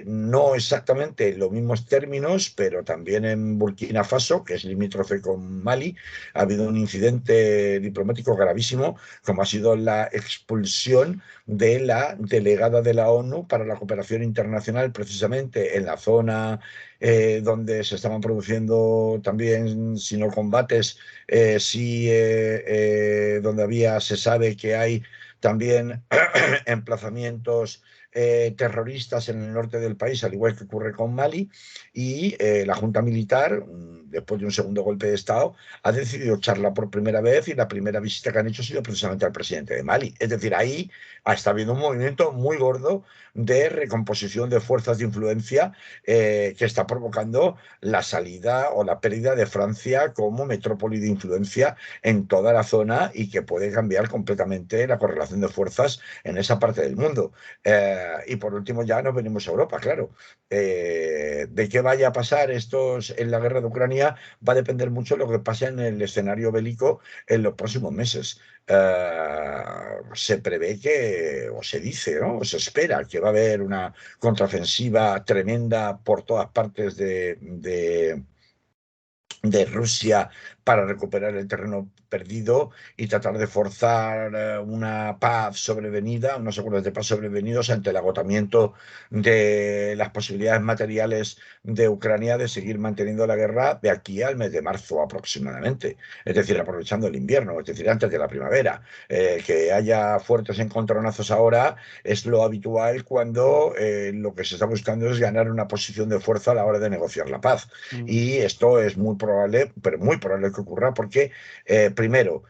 No exactamente en los mismos términos, pero también en Burkina Faso, que es limítrofe con Mali, ha habido un incidente diplomático gravísimo, como ha sido la expulsión de la delegada de la ONU para la cooperación internacional, precisamente en la zona donde se estaban produciendo también, si no combates, donde se sabe que hay también emplazamientos terroristas en el norte del país, al igual que ocurre con Mali, y la Junta Militar, después de un segundo golpe de Estado, ha decidido echarla por primera vez, y la primera visita que han hecho ha sido precisamente al presidente de Mali. Es decir, ahí está habiendo un movimiento muy gordo de recomposición de fuerzas de influencia, que está provocando la salida o la pérdida de Francia como metrópoli de influencia en toda la zona, y que puede cambiar completamente la correlación de fuerzas en esa parte del mundo. Y por último ya nos venimos a Europa, claro. De qué vaya a pasar estos en la guerra de Ucrania va a depender mucho de lo que pase en el escenario bélico en los próximos meses. Se prevé o se dice, ¿no? O se espera que va a haber una contraofensiva tremenda por todas partes de Rusia para recuperar el terreno perdido y tratar de forzar una paz sobrevenida, unos acuerdos de paz sobrevenidos ante el agotamiento de las posibilidades materiales de Ucrania de seguir manteniendo la guerra de aquí al mes de marzo aproximadamente, es decir, aprovechando el invierno, es decir, antes de la primavera. Que haya fuertes encontronazos ahora es lo habitual cuando lo que se está buscando es ganar una posición de fuerza a la hora de negociar la paz. Mm. Y esto es muy probable, pero muy probable que ocurra porque, primero,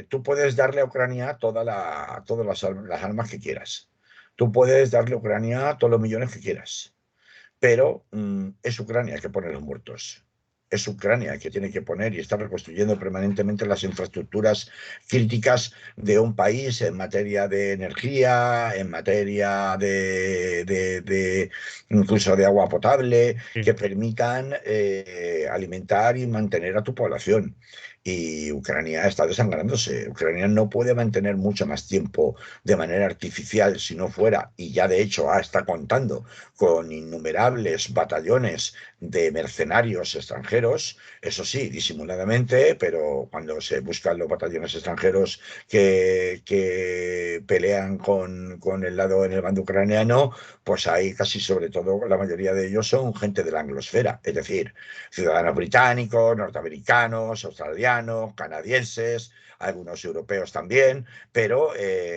tú puedes darle a Ucrania todas las armas que quieras. Tú puedes darle a Ucrania todos los millones que quieras, pero es Ucrania que pone los muertos. Es Ucrania que tiene que poner y está reconstruyendo permanentemente las infraestructuras críticas de un país en materia de energía, en materia de incluso de agua potable, Sí. que permitan alimentar y mantener a tu población. Y Ucrania está desangrándose. Ucrania no puede mantener mucho más tiempo de manera artificial si no fuera, y ya de hecho está contando con innumerables batallones de mercenarios extranjeros, eso sí, disimuladamente, pero cuando se buscan los batallones extranjeros que pelean con el lado en el bando ucraniano, pues hay casi, sobre todo, la mayoría de ellos son gente de la anglosfera, es decir, ciudadanos británicos, norteamericanos, australianos, ucranianos, canadienses, algunos europeos también, pero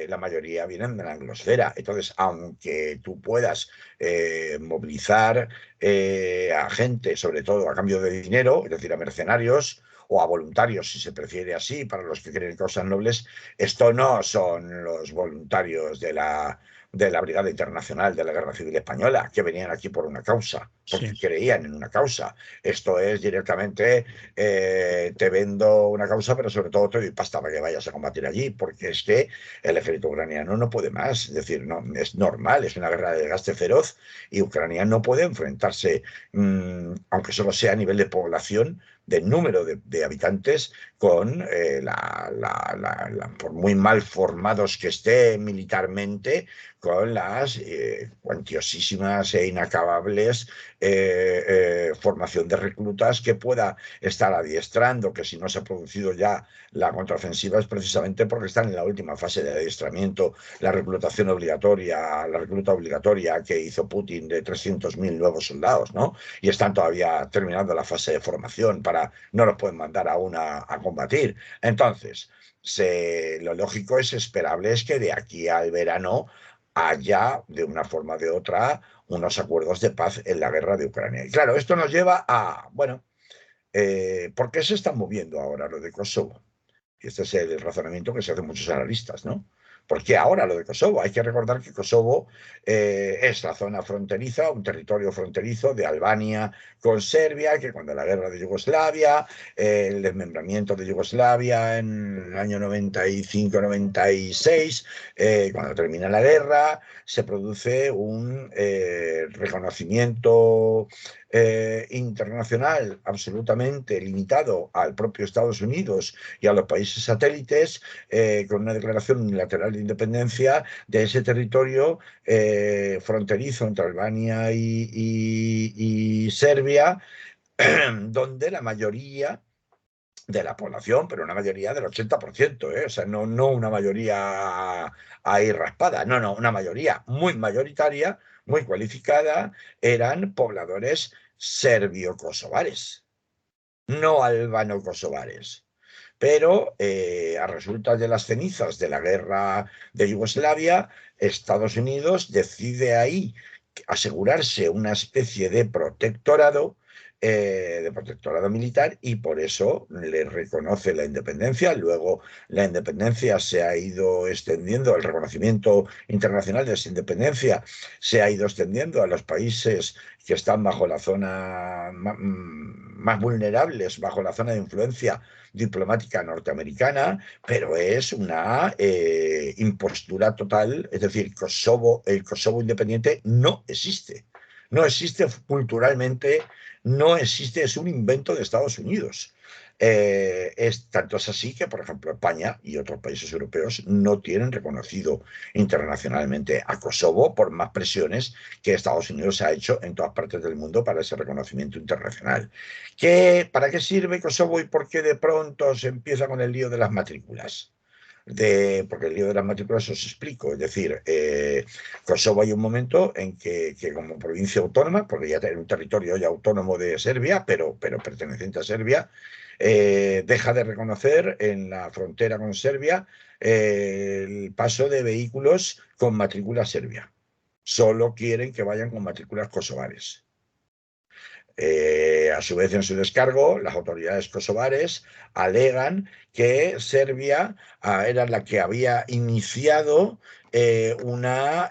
la mayoría vienen de la anglosfera. Entonces, aunque tú puedas movilizar a gente, sobre todo a cambio de dinero, es decir, a mercenarios o a voluntarios, si se prefiere así, para los que quieren cosas nobles, esto no son los voluntarios de la Brigada Internacional de la Guerra Civil Española, que venían aquí por una causa, porque Sí, creían en una causa. Esto es directamente, te vendo una causa, pero sobre todo te doy pasta para que vayas a combatir allí, porque es que el ejército ucraniano no puede más. Es decir, no, es normal, es una guerra de desgaste feroz y Ucrania no puede enfrentarse, aunque solo sea a nivel de población, de número de habitantes, con por muy mal formados que esté militarmente, con las cuantiosísimas e inacabables formación de reclutas que pueda estar adiestrando, que si no se ha producido ya la contraofensiva es precisamente porque están en la última fase de adiestramiento, la reclutación obligatoria, la recluta obligatoria que hizo Putin de 300.000 nuevos soldados, ¿no? Y están todavía terminando la fase de formación no los pueden mandar aún a combatir. Entonces, lo lógico es esperable es que de aquí al verano haya, de una forma o de otra, unos acuerdos de paz en la guerra de Ucrania. Y claro, esto nos lleva a, bueno, ¿por qué se está moviendo ahora lo de Kosovo? Y este es el razonamiento que se hacen muchos analistas, ¿no? ¿Por qué ahora lo de Kosovo? Hay que recordar que Kosovo es la zona fronteriza, un territorio fronterizo de Albania con Serbia, que cuando la guerra de Yugoslavia, el desmembramiento de Yugoslavia en el año 95-96, cuando termina la guerra, se produce un reconocimiento internacional absolutamente limitado al propio Estados Unidos y a los países satélites, con una declaración unilateral de independencia de ese territorio fronterizo entre Albania y Serbia, donde la mayoría de la población, pero una mayoría del 80%, o sea, no una mayoría ahí raspada, no, una mayoría muy mayoritaria, muy cualificada, eran pobladores serbio-kosovares, no albano-kosovares. Pero a resultas de las cenizas de la guerra de Yugoslavia, Estados Unidos decide ahí asegurarse una especie de protectorado militar, y por eso le reconoce la independencia. Luego la independencia se ha ido extendiendo, el reconocimiento internacional de esa independencia se ha ido extendiendo a los países que están bajo la zona más vulnerables, bajo la zona de influencia diplomática norteamericana, pero es una impostura total. Es decir, el Kosovo independiente no existe. No existe culturalmente, no existe, es un invento de Estados Unidos. Tanto es así que, por ejemplo, España y otros países europeos no tienen reconocido internacionalmente a Kosovo por más presiones que Estados Unidos ha hecho en todas partes del mundo para ese reconocimiento internacional. ¿Para qué sirve Kosovo y por qué de pronto se empieza con el lío de las matrículas? Porque el lío de las matrículas os explico. Es decir, Kosovo hay un momento en que como provincia autónoma, porque ya tiene un territorio ya autónomo de Serbia, pero perteneciente a Serbia, deja de reconocer en la frontera con Serbia el paso de vehículos con matrícula serbia. Solo quieren que vayan con matrículas kosovares. A su vez, en su descargo, las autoridades kosovares alegan que Serbia era la que había iniciado una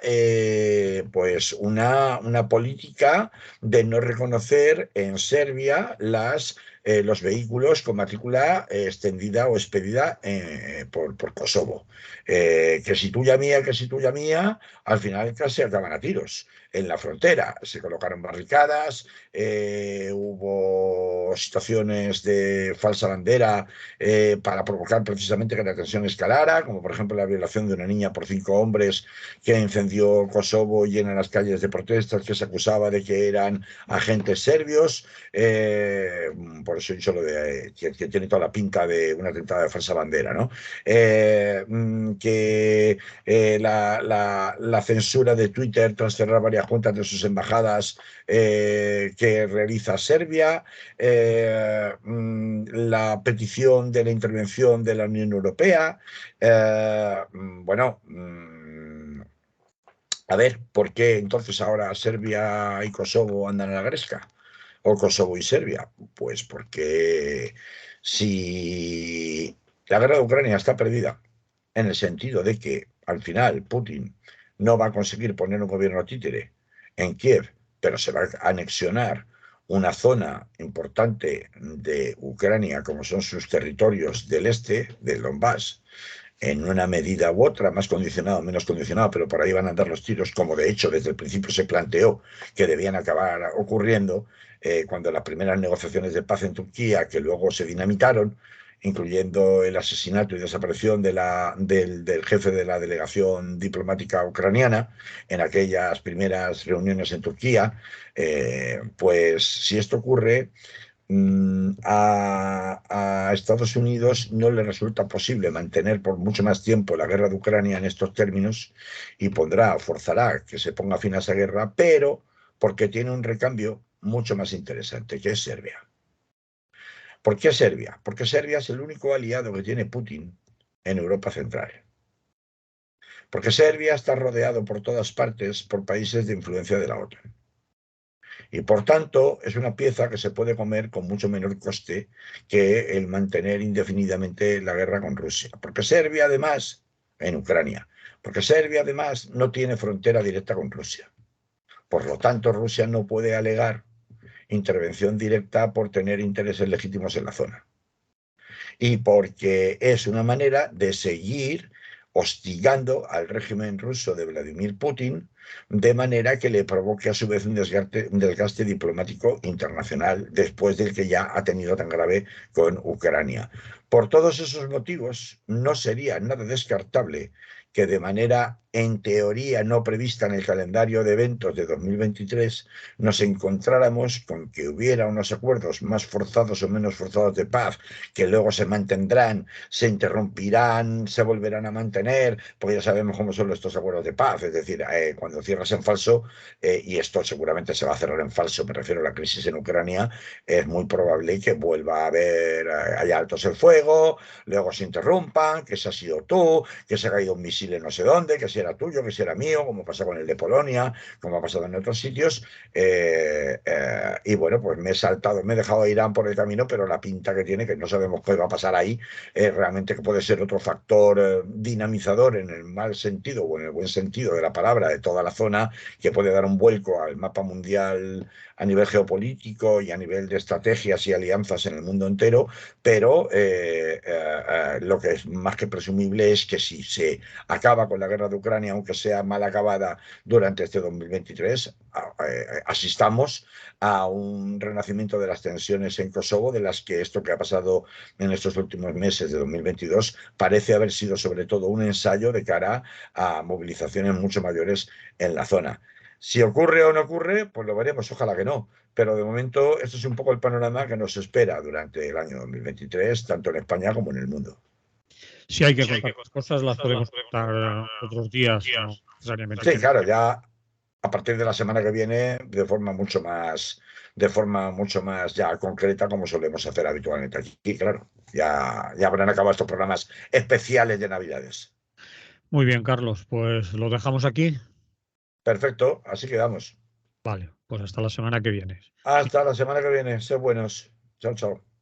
política de no reconocer en Serbia los vehículos con matrícula extendida o expedida por Kosovo. Que si tuya mía, que si tuya mía, al final casi acaban a tiros en la frontera. Se colocaron barricadas, hubo situaciones de falsa bandera para provocar precisamente que la tensión escalara, como por ejemplo la violación de una niña por 5 hombres que incendió Kosovo, y en las calles de protestas que se acusaba de que eran agentes serbios, por eso he dicho lo de que tiene toda la pinta de una tentada de falsa bandera, ¿no? Que la censura de Twitter tras cerrar varias cuentas de sus embajadas que realiza Serbia, la petición de la intervención de la Unión Europea, bueno, a ver, ¿por qué entonces ahora Serbia y Kosovo andan a la gresca? O Kosovo y Serbia. Pues porque si la guerra de Ucrania está perdida, en el sentido de que al final Putin no va a conseguir poner un gobierno títere en Kiev, pero se va a anexionar una zona importante de Ucrania, como son sus territorios del este, del Donbass, en una medida u otra, más condicionado, menos condicionado, pero por ahí van a andar los tiros, como de hecho desde el principio se planteó que debían acabar ocurriendo cuando las primeras negociaciones de paz en Turquía, que luego se dinamitaron, incluyendo el asesinato y desaparición del jefe de la delegación diplomática ucraniana en aquellas primeras reuniones en Turquía, pues si esto ocurre, a Estados Unidos no le resulta posible mantener por mucho más tiempo la guerra de Ucrania en estos términos y forzará que se ponga fin a esa guerra, pero porque tiene un recambio mucho más interesante, que es Serbia. ¿Por qué Serbia? Porque Serbia es el único aliado que tiene Putin en Europa Central. Porque Serbia está rodeado por todas partes por países de influencia de la OTAN. Y por tanto es una pieza que se puede comer con mucho menor coste que el mantener indefinidamente la guerra con Rusia. Porque Serbia además, en Ucrania, porque Serbia además no tiene frontera directa con Rusia. Por lo tanto, Rusia no puede alegar intervención directa por tener intereses legítimos en la zona. Y porque es una manera de seguir hostigando al régimen ruso de Vladimir Putin, de manera que le provoque a su vez un desgaste diplomático internacional después del que ya ha tenido tan grave con Ucrania. Por todos esos motivos, no sería nada descartable que de manera, en teoría, no prevista en el calendario de eventos de 2023, nos encontráramos con que hubiera unos acuerdos más forzados o menos forzados de paz, que luego se mantendrán, se interrumpirán, se volverán a mantener, porque ya sabemos cómo son estos acuerdos de paz, es decir, cuando cierras en falso, y esto seguramente se va a cerrar en falso, me refiero a la crisis en Ucrania, es muy probable que vuelva a haber, haya altos el fuego, luego se interrumpan, que se ha sido tú, que se ha caído un misil en no sé dónde, que si era tuyo, que si era mío, como pasa con el de Polonia, como ha pasado en otros sitios, y bueno, pues me he dejado a Irán por el camino, pero la pinta que tiene, que no sabemos qué va a pasar ahí, realmente que puede ser otro factor dinamizador en el mal sentido o en el buen sentido de la palabra de toda la zona, que puede dar un vuelco al mapa mundial a nivel geopolítico y a nivel de estrategias y alianzas en el mundo entero, pero lo que es más que presumible es que si se acaba con la guerra de Ucrania, aunque sea mal acabada durante este 2023, asistamos a un renacimiento de las tensiones en Kosovo, de las que esto que ha pasado en estos últimos meses de 2022 parece haber sido sobre todo un ensayo de cara a movilizaciones mucho mayores en la zona. Si ocurre o no ocurre, pues lo veremos, ojalá que no. Pero de momento, esto es un poco el panorama que nos espera durante el año 2023, tanto en España como en el mundo. Si hay que contar cosas, las podemos contar otros días, no necesariamente. Sí, claro, ya a partir de la semana que viene, de forma mucho más ya concreta, como solemos hacer habitualmente aquí, claro. Ya habrán acabado estos programas especiales de Navidades. Muy bien, Carlos, pues lo dejamos aquí. Perfecto, así quedamos. Vale, pues hasta la semana que viene. Hasta la semana que viene. Sé buenos. Chao, chao.